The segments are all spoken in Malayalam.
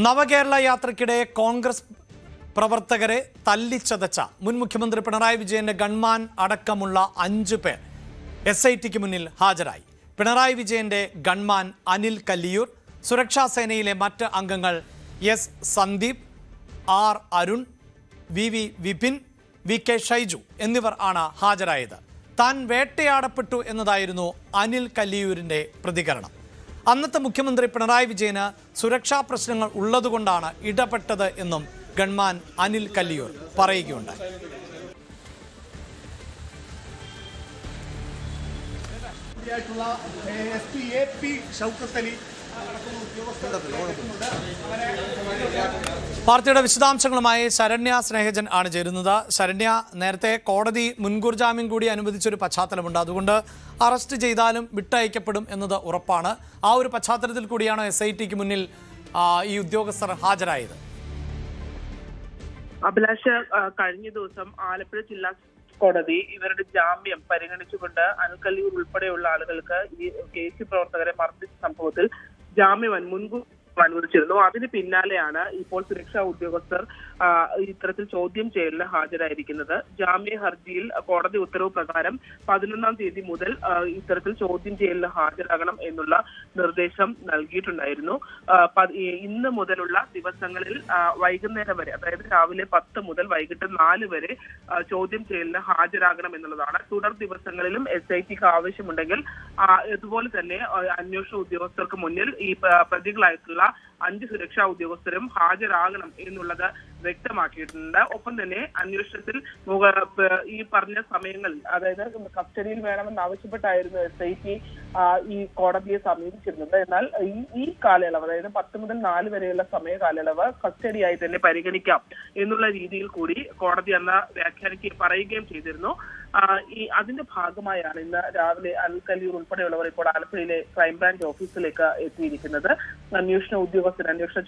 നവകേരള യാത്രയ്ക്കിടെ കോൺഗ്രസ് പ്രവർത്തകരെ തല്ലിച്ചതച്ച മുൻ മുഖ്യമന്ത്രി പിണറായി വിജയന്റെ ഗൺമാൻ അടക്കമുള്ള 5 പേർ SITക്ക് മുന്നിൽ ഹാജരായി. പിണറായി വിജയന്റെ ഗൺമാൻ അനിൽ കല്ലിയൂർ, സുരക്ഷാ സേനയിലെ മറ്റ് അംഗങ്ങൾ S Sandeep, R Arun, VV Vipin, VK Shaiju എന്നിവർ ആണ് ഹാജരായത്. താൻ വേട്ടയാടപ്പെട്ടു എന്നതായിരുന്നു അനിൽ കല്ലിയൂരിന്റെ പ്രതികരണം. അന്നത്തെ മുഖ്യമന്ത്രി പിണറായി വിജയന് സുരക്ഷാ പ്രശ്നങ്ങൾ ഉള്ളതുകൊണ്ടാണ് ഇടപെട്ടത് എന്നും ഗൺമാൻ അനിൽ കല്ലിയൂർ പറയുകയുണ്ടായി. പാർട്ടിയുടെ വിശദാംശങ്ങളുമായി ശരണ്യ സ്നേഹജൻ ആണ് ചേരുന്നത്. ശരണ്യ, നേരത്തെ കോടതി മുൻകൂർ ജാമ്യം കൂടി അനുവദിച്ചൊരു പശ്ചാത്തലമുണ്ട്. അതുകൊണ്ട് അറസ്റ്റ് ചെയ്താലും വിട്ടയക്കപ്പെടും എന്നത് ഉറപ്പാണ്. ആ ഒരു പശ്ചാത്തലത്തിൽ കൂടിയാണ് SITക്ക് മുന്നിൽ ഈ ഉദ്യോഗസ്ഥർ ഹാജരായത്. അഭിലാഷ്, കഴിഞ്ഞ ദിവസം ആലപ്പുഴ ജില്ലാ കോടതി ഇവരുടെ ജാമ്യം പരിഗണിച്ചുകൊണ്ട് അനിൽ കല്ലിയൂർ ഉൾപ്പെടെയുള്ള ആളുകൾക്ക് ഈ KC പ്രവർത്തകരെ മർദ്ദിച്ച സംഭവത്തിൽ ജാമ്യം മുൻകൂർ അനുവദിച്ചിരുന്നു. അതിന് പിന്നാലെയാണ് ഇപ്പോൾ സുരക്ഷാ ഉദ്യോഗസ്ഥർ ഇത്തരത്തിൽ ചോദ്യം ചെയ്യലിന് ഹാജരായിരിക്കുന്നത്. ജാമ്യ ഹർജിയിൽ കോടതി ഉത്തരവ് പ്രകാരം 11-ാം തീയതി മുതൽ ഇത്തരത്തിൽ ചോദ്യം ചെയ്യലിന് ഹാജരാകണം എന്നുള്ള നിർദ്ദേശം നൽകിയിട്ടുണ്ടായിരുന്നു. ഇന്ന് മുതലുള്ള ദിവസങ്ങളിൽ വൈകുന്നേരം വരെ, അതായത് രാവിലെ 10 മുതൽ വൈകിട്ട് 4 വരെ ചോദ്യം ചെയ്യലിന് ഹാജരാകണം എന്നുള്ളതാണ്. തുടർ ദിവസങ്ങളിലും SITക്ക് ആവശ്യമുണ്ടെങ്കിൽ ഇതുപോലെ തന്നെ അന്വേഷണ ഉദ്യോഗസ്ഥർക്ക് മുന്നിൽ ഈ പ്രതികളായിട്ടുള്ള 5 സുരക്ഷാ ഉദ്യോഗസ്ഥരും ഹാജരാകണം എന്നുള്ളത് വ്യക്തമാക്കിയിട്ടുണ്ട്. ഒപ്പം തന്നെ അന്വേഷണത്തിൽ ഈ പറഞ്ഞ സമയങ്ങൾ, അതായത് കസ്റ്റഡിയിൽ വേണമെന്ന് ആവശ്യപ്പെട്ടായിരുന്നു SIT ഈ കോടതിയെ സമീപിച്ചിരുന്നത്. എന്നാൽ ഈ കാലയളവ്, അതായത് 10 മുതൽ 4 വരെയുള്ള സമയ കാലയളവ് കസ്റ്റഡിയായി തന്നെ പരിഗണിക്കാം എന്നുള്ള രീതിയിൽ കൂടി കോടതി അന്ന് പറയുകയും ചെയ്തിരുന്നു. അതിന്റെ ഭാഗമായാണ് ഇന്ന് രാവിലെ അനിൽ കല്ലിയൂർ ഉൾപ്പെടെയുള്ളവർ ഇപ്പോൾ ആലപ്പുഴയിലെ ക്രൈംബ്രാഞ്ച് ഓഫീസിലേക്ക് എത്തിയിരിക്കുന്നത്. അന്വേഷണ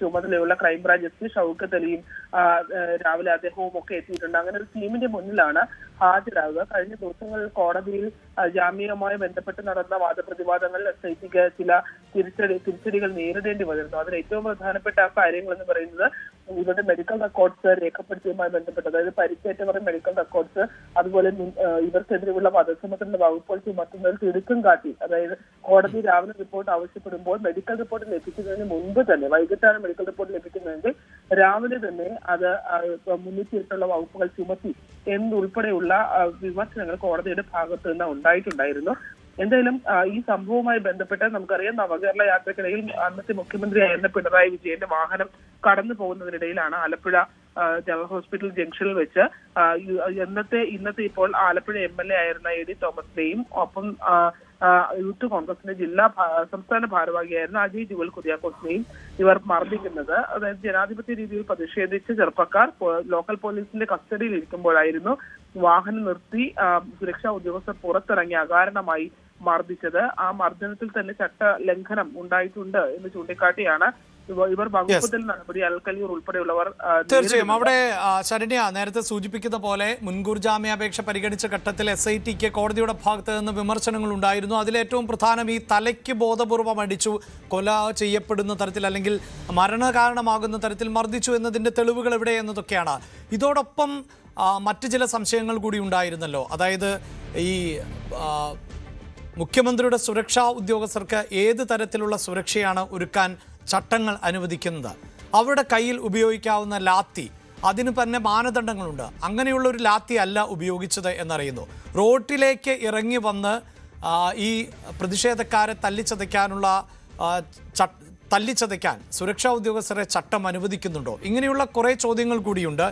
ചുമതലയുള്ള ക്രൈംബ്രാഞ്ച് SP ഷൗക്കത്ത് അലിയും രാവിലെ അദ്ദേഹവും ഒക്കെ എത്തിയിട്ടുണ്ട്. അങ്ങനെ ഒരു ടീമിന്റെ മുന്നിലാണ് ഹാജരാകുക. കഴിഞ്ഞ ദിവസങ്ങളിൽ കോടതിയിൽ ജാമ്യവുമായി ബന്ധപ്പെട്ട് നടന്ന വാദപ്രതിവാദങ്ങളിൽ SITക്ക് ചില തിരിച്ചടികൾ നേരിടേണ്ടി വന്നിരുന്നു. അതിൽ ഏറ്റവും പ്രധാനപ്പെട്ട കാര്യങ്ങൾ എന്ന് പറയുന്നത് ഇവരുടെ മെഡിക്കൽ റെക്കോർഡ്സ് രേഖപ്പെടുത്തിയതുമായി ബന്ധപ്പെട്ട്, അതായത് പരിക്കേറ്റവരുടെ മെഡിക്കൽ റെക്കോർഡ്സ്, അതുപോലെ ഇവർക്കെതിരെയുള്ള വധശ്രമത്തിന്റെ വകുപ്പുകൾ ചുമത്തുന്നതിൽ തിടുക്കം കാട്ടി, അതായത് കോടതി രാവിലെ റിപ്പോർട്ട് ആവശ്യപ്പെടുമ്പോൾ മെഡിക്കൽ റിപ്പോർട്ട് ലഭിക്കുന്നതിന് മുൻപ് തന്നെ, വൈകിട്ടാണ് മെഡിക്കൽ റിപ്പോർട്ട് ലഭിക്കുന്നതെങ്കിൽ രാവിലെ തന്നെ അത് മുൻനിർത്തിയിട്ടുള്ള വകുപ്പുകൾ ചുമത്തി എന്നുൾപ്പെടെയുള്ള വിമർശനങ്ങൾ കോടതിയുടെ ഭാഗത്ത് നിന്ന് ഉണ്ടായിട്ടുണ്ടായിരുന്നു. എന്തായാലും ഈ സംഭവവുമായി ബന്ധപ്പെട്ട് നമുക്കറിയാം, നവകേരള യാത്രക്കിടയിൽ അന്നത്തെ മുഖ്യമന്ത്രിയായിരുന്ന പിണറായി വിജയന്റെ വാഹനം കടന്നു പോകുന്നതിനിടയിലാണ് ആലപ്പുഴ ജനറൽ ഹോസ്പിറ്റൽ ജംഗ്ഷനിൽ വെച്ച് ഇന്നത്തെ ഇപ്പോൾ ആലപ്പുഴ MLA ആയിരുന്ന AD തോമസിനെയും ഒപ്പം യൂത്ത് കോൺഗ്രസിന്റെ സംസ്ഥാന ഭാരവാഹിയായിരുന്ന അജയ് ജുവൽ കുര്യാക്കോസിനെയും ഇവർ മർദ്ദിക്കുന്നത്. അതായത് ജനാധിപത്യ രീതിയിൽ പ്രതിഷേധിച്ച് ചെറുപ്പക്കാർ ലോക്കൽ പോലീസിന്റെ കസ്റ്റഡിയിൽ ഇരിക്കുമ്പോഴായിരുന്നു വാഹനം നിർത്തി സുരക്ഷാ ഉദ്യോഗസ്ഥർ പുറത്തിറങ്ങി അകാരണമായി മർദ്ദിച്ചത്. ആ മർദ്ദനത്തിൽ തന്നെ ചട്ട ലംഘനം ഉണ്ടായിട്ടുണ്ട് എന്ന് ചൂണ്ടിക്കാട്ടിയാണ് ഇവർ വകുപ്പുതൽ നടപടി അനിൽ കല്ലിയൂർ ഉൾപ്പെടെയുള്ളവർ. തീർച്ചയായും അവിടെ ശരണ്യ നേരത്തെ സൂചിപ്പിക്കുന്ന പോലെ മുൻകൂർ ജാമ്യാപേക്ഷ പരിഗണിച്ച ഘട്ടത്തിൽ SITക്ക് കോടതിയുടെ ഭാഗത്ത് നിന്ന് വിമർശനങ്ങൾ ഉണ്ടായിരുന്നു. അതിലേറ്റവും പ്രധാനം ഈ തലയ്ക്ക് ബോധപൂർവം അടിച്ചു, കൊല ചെയ്യപ്പെടുന്ന തരത്തിൽ അല്ലെങ്കിൽ മരണകാരണമാകുന്ന തരത്തിൽ മർദ്ദിച്ചു എന്നതിന്റെ തെളിവുകൾ എവിടെ എന്നതൊക്കെയാണ്. ഇതോടൊപ്പം മറ്റു ചില സംശയങ്ങൾ കൂടി ഉണ്ടായിരുന്നല്ലോ. അതായത് ഈ മുഖ്യമന്ത്രിയുടെ സുരക്ഷാ ഉദ്യോഗസ്ഥർക്ക് ഏത് തരത്തിലുള്ള സുരക്ഷയാണ് ഒരുക്കാൻ ചട്ടങ്ങൾ അനുവദിക്കുന്നത്? അവരുടെ കയ്യിൽ ഉപയോഗിക്കാവുന്ന ലാത്തി, അതിന് തന്നെ മാനദണ്ഡങ്ങളുണ്ട്. അങ്ങനെയുള്ള ഒരു ലാത്തി അല്ല ഉപയോഗിച്ചത് എന്നറിയുന്നു. റോട്ടിലേക്ക് ഇറങ്ങി വന്ന് ഈ പ്രതിഷേധക്കാരെ തല്ലിച്ചതയ്ക്കാൻ സുരക്ഷാ ഉദ്യോഗസ്ഥരെ ചട്ടം അനുവദിക്കുന്നുണ്ടോ? ഇങ്ങനെയുള്ള കുറേ ചോദ്യങ്ങൾ കൂടിയുണ്ട്.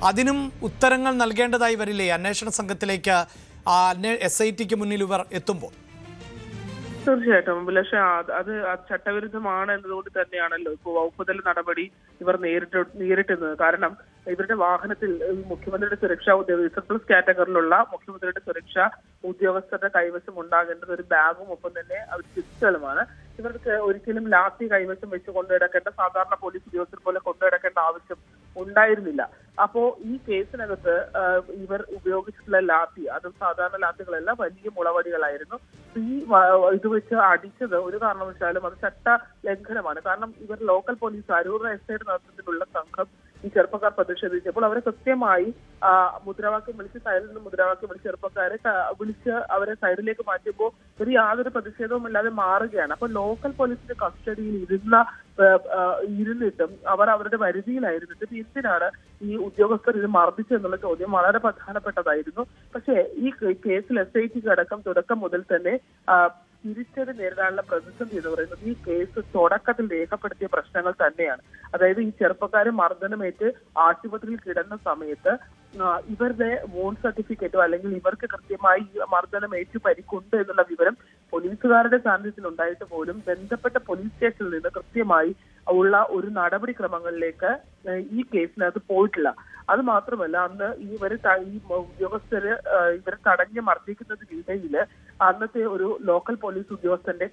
അതിനും ഉത്തരങ്ങൾ നൽകേണ്ടതായി വരില്ലേ അന്വേഷണ സംഘത്തിലേക്ക് SITക്ക് മുന്നിൽ ഇവർ എത്തുമ്പോൾ? തീർച്ചയായിട്ടും അഭിലാഷ്, അത് ചട്ടവിരുദ്ധമാണ് എന്നതുകൊണ്ട് തന്നെയാണല്ലോ ഇപ്പോൾ വകുപ്പുതല നടപടി ഇവർ നേരിട്ടുന്നത്. കാരണം ഇവരുടെ വാഹനത്തിൽ മുഖ്യമന്ത്രിയുടെ സുരക്ഷാ ഉദ്യോഗസ്ഥർ കാറ്റഗറിയിലുള്ള മുഖ്യമന്ത്രിയുടെ സുരക്ഷാ ഉദ്യോഗസ്ഥരുടെ കൈവശം ഉണ്ടാകേണ്ടത് ഒരു ബാഗും ഒപ്പം തന്നെ അവർ പിസ്റ്റളുമാണ്. ഇവർക്ക് ഒരിക്കലും ലാത്തി കൈവശം വെച്ച് കൊണ്ടുനടക്കേണ്ട, സാധാരണ പോലീസ് ഉദ്യോഗസ്ഥർ പോലെ കൊണ്ടുനടക്കേണ്ട ആവശ്യം ഉണ്ടായിരുന്നില്ല. അപ്പോ ഈ കേസിനകത്ത് ഇവർ ഉപയോഗിച്ചിട്ടുള്ള ലാത്തി, അതും സാധാരണ ലാത്തികളല്ല, വലിയ മുളവടികളായിരുന്നു. ഈ ഇത് വെച്ച് അടിച്ചത് ഒരു കാരണവശാലും അത് ലംഘനമാണ്. കാരണം ഇവർ ലോക്കൽ പോലീസ് അരൂർ എസ്ഐയുടെ നേതൃത്വത്തിലുള്ള സംഘം ഈ ചെറുപ്പക്കാർ പ്രതിഷേധിച്ചപ്പോൾ അവരെ കൃത്യമായി മുദ്രാവാക്യം വിളിച്ച് സൈഡിൽ നിന്ന് മുദ്രാവാക്യം വിളിച്ച് ചെറുപ്പക്കാരെ വിളിച്ച് അവരെ സൈഡിലേക്ക് മാറ്റുമ്പോൾ ഒരു യാതൊരു പ്രതിഷേധവും ഇല്ലാതെ മാറുകയാണ്. അപ്പൊ ലോക്കൽ പോലീസിന്റെ കസ്റ്റഡിയിൽ ഇരുന്നിട്ടും അവർ അവരുടെ പരിധിയിലായിരുന്നിട്ടും എന്തിനാണ് ഈ ഉദ്യോഗസ്ഥർ ഇത് മർദ്ദിച്ചു എന്നുള്ള ചോദ്യം വളരെ പ്രധാനപ്പെട്ടതായിരുന്നു. പക്ഷേ ഈ കേസിൽ SIT അടക്കം തുടക്കം മുതൽ തന്നെ തിരിച്ചടി നേരിടാനുള്ള പ്രതിസന്ധി എന്ന് പറയുന്നത് ഈ കേസ് തുടക്കത്തിൽ രേഖപ്പെടുത്തിയ പ്രശ്നങ്ങൾ തന്നെയാണ്. അതായത് ഈ ചെറുപ്പക്കാരെ മർദ്ദനമേറ്റ് ആശുപത്രിയിൽ കിടന്ന സമയത്ത് ഇവരുടെ വോൺ സർട്ടിഫിക്കറ്റോ അല്ലെങ്കിൽ ഇവർക്ക് കൃത്യമായി മർദ്ദനമേറ്റു പരിക്കുണ്ട് എന്നുള്ള വിവരം പോലീസുകാരുടെ സാന്നിധ്യത്തിൽ ഉണ്ടായിട്ട് പോലും ബന്ധപ്പെട്ട പോലീസ് സ്റ്റേഷനിൽ നിന്ന് കൃത്യമായി ഉള്ള ഒരു നടപടിക്രമങ്ങളിലേക്ക് ഈ കേസിനകത്ത് പോയിട്ടില്ല. അത് മാത്രമല്ല, അന്ന് ഈ ഉദ്യോഗസ്ഥര് ഇവരെ തടഞ്ഞ് മർദ്ദിക്കുന്നതിനിടയിൽ അന്നത്തെ ഒരു ലോക്കൽ പോലീസ് ഉദ്യോഗസ്ഥന്റെ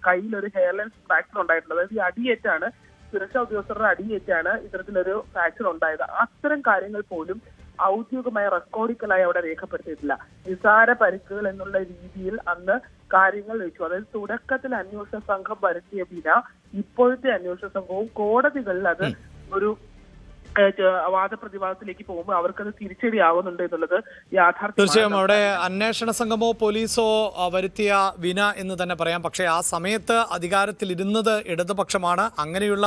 കയ്യിലൊരു ഹെയർലൈൻ ഫ്രാക്ചർ ഉണ്ടായിട്ടുണ്ട്. അതായത് ഈ അടിയേറ്റാണ്, സുരക്ഷാ ഉദ്യോഗസ്ഥരുടെ അടിയേറ്റാണ് ഇത്തരത്തിലൊരു ഫ്രാക്ചർ ഉണ്ടായത്. അത്തരം കാര്യങ്ങൾ പോലും ഔദ്യോഗികമായ റെക്കോർഡിക്കലായി അവിടെ രേഖപ്പെടുത്തിയിട്ടില്ല. നിസാര പരിക്കുകൾ എന്നുള്ള രീതിയിൽ അന്ന് കാര്യങ്ങൾ വെച്ചു. അതായത് തുടക്കത്തിൽ അന്വേഷണ സംഘം വരുത്തിയ വിന ഇപ്പോഴത്തെ അന്വേഷണ സംഘവും കോടതികളിൽ അത് ഒരു വാദപ്രതിവാദത്തിലേക്ക് പോകുമ്പോൾ അവർക്കത് തിരിച്ചടിയാവുന്നുണ്ട് എന്നുള്ളത് യാഥാർത്ഥ്യം. തീർച്ചയായും അവിടെ അന്വേഷണ സംഘമോ പോലീസോ വരുത്തിയ വിന എന്ന് തന്നെ പറയാം. പക്ഷേ ആ സമയത്ത് അധികാരത്തിലിരുന്നത് ഇടതുപക്ഷമാണ്. അങ്ങനെയുള്ള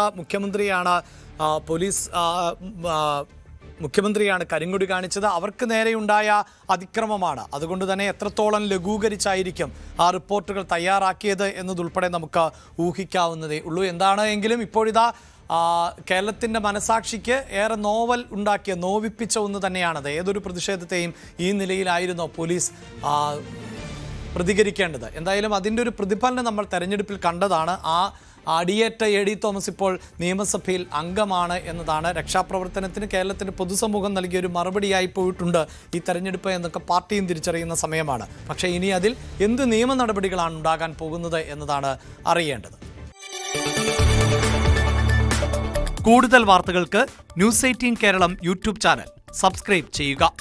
മുഖ്യമന്ത്രിയാണ് കരിങ്കൊടി കാണിച്ചത്. അവർക്ക് നേരെയുണ്ടായ അതിക്രമമാണ്. അതുകൊണ്ട് തന്നെ എത്രത്തോളം ലഘൂകരിച്ചായിരിക്കും ആ റിപ്പോർട്ടുകൾ തയ്യാറാക്കിയത് എന്നതുൾപ്പെടെ നമുക്ക് ഊഹിക്കാവുന്നതേ ഉള്ളൂ. എന്താണ് എങ്കിലും ഇപ്പോഴിതാ കേരളത്തിൻ്റെ മനസാക്ഷിക്ക് ഏറെ നോവിപ്പിച്ച ഒന്ന് തന്നെയാണത്. ഏതൊരു പ്രതിഷേധത്തെയും ഈ നിലയിലായിരുന്നോ പോലീസ് പ്രതികരിക്കേണ്ടത്? എന്തായാലും അതിൻ്റെ ഒരു പ്രതിഫലനം നമ്മൾ തെരഞ്ഞെടുപ്പിൽ കണ്ടതാണ്. അടിയേറ്റ AD തോമസ് ഇപ്പോൾ നിയമസഭയിൽ അംഗമാണ് എന്നതാണ്. രക്ഷാപ്രവർത്തനത്തിന് കേരളത്തിന് പൊതുസമൂഹം നൽകിയൊരു മറുപടിയായി പോയിട്ടുണ്ട് ഈ തെരഞ്ഞെടുപ്പ് എന്നൊക്കെ പാർട്ടിയും തിരിച്ചറിയുന്ന സമയമാണ്. പക്ഷേ ഇനി അതിൽ എന്ത് നിയമ നടപടികളാണ് ഉണ്ടാകാൻ പോകുന്നത് എന്നതാണ് അറിയേണ്ടത്. കൂടുതൽ വാർത്തകൾക്ക് News 18 Keralam YouTube channel subscribe ചെയ്യുക.